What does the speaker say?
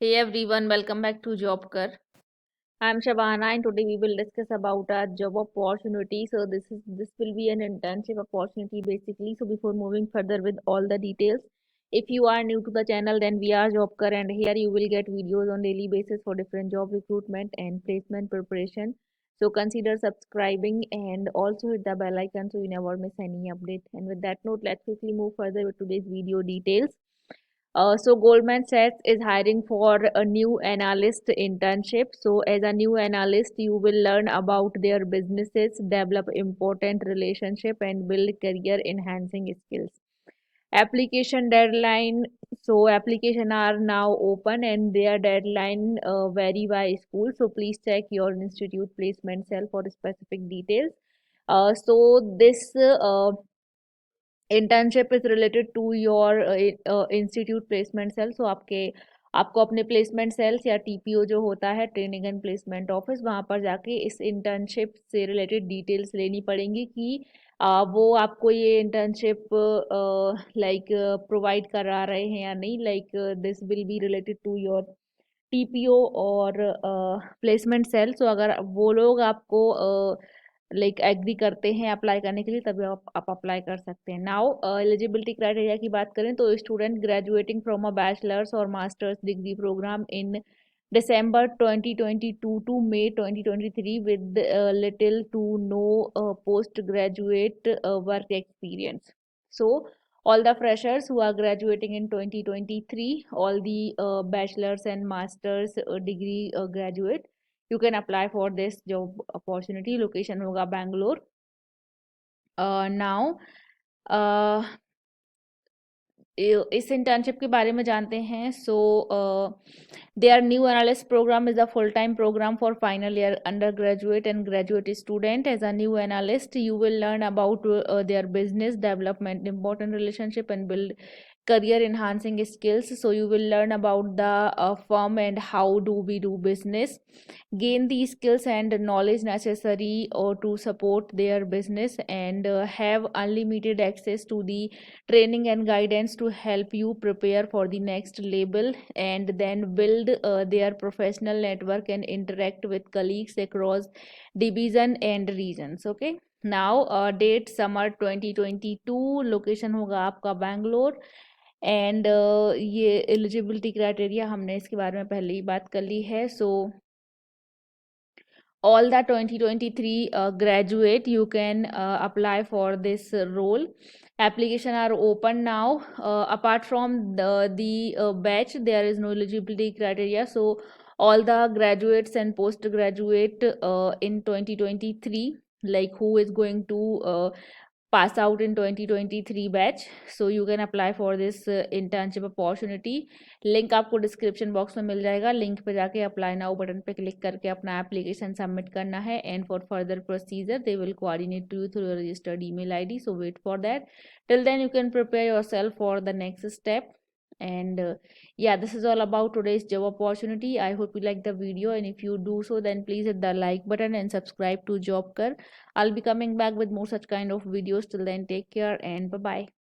Hey everyone, welcome back to Jobker. I'm Shabana and today we will discuss about a job opportunity. So this will be an internship opportunity basically. So before moving further with all the details, if you are new to the channel, then we are Jobker and here you will get videos on daily basis for different job recruitment and placement preparation. So consider subscribing and also hit the bell icon so you never miss any update. And with that note, let's quickly move further with today's video details. So Goldman Sachs is hiring for a new analyst internship. So as a new analyst, you will learn about their businesses, develop important relationship, and build career enhancing skills. Application deadline. So application are now open and their deadline vary by school. So please check your institute placement cell for specific details. So this internship is related to your institute placement cell so आपको अपने placement sales या TPO जो होता है training and placement office वहाँ पर जाके इस इंटर्नशिप से रिलेटेड डिटेल्स लेनी पड़ेंगी कि वो आपको ये इंटर्नशिप लाइक प्रोवाइड करा रहे हैं या नहीं like this will be related to your TPO और प्लेसमेंट सेल सो अगर वो लोग आपको लाइक एग्री करते हैं अप्लाई करने के लिए तभी आप अप्लाई कर सकते हैं नाउ एलिजिबिलिटी क्राइटेरिया की बात करें तो student graduating from a bachelor's और master's degree program in December 2022 to May 2023 with little to no postgraduate work experience. So all the freshers who are graduating in 2023, all the bachelor's and master's degree graduate, you can apply for this job opportunity. Location होगा Bangalore. Now इस internship के बारे में जानते हैं so there new analyst programme is a full time programme for final year undergraduate and graduate student as a new analyst you will learn about their business development, important relationship, and build career enhancing skills. So you will learn about the firm and how do we do business, gain the skills and knowledge necessary or to support their business, and have unlimited access to the training and guidance to help you prepare for the next level, and then build their professional network and interact with colleagues across division and regions. Okay, now date summer 2022, location होगा आपका Bangalore and ये eligibility criteria हमने इसके बारे में पहले ही बात कर ली है सो all the 2023 graduate you can apply for this role. Application are open now. Apart from the batch there is no eligibility criteria, so all the graduates and postgraduate in 2023 like who is going to pass out in 2023 batch so you can apply for this internship opportunity link आपको description box में मिल जाएगा link पे जाके apply now button पे click करके अपना application submit करना है and for further procedure they will coordinate to you through your registered email ID so wait for that till then you can prepare yourself for the next step and yeah, this is all about today's job opportunity. I hope you like the video, and if you do so then please hit the like button and subscribe to Jobker. I'll be coming back with more such kind of videos. Till then, take care and bye bye.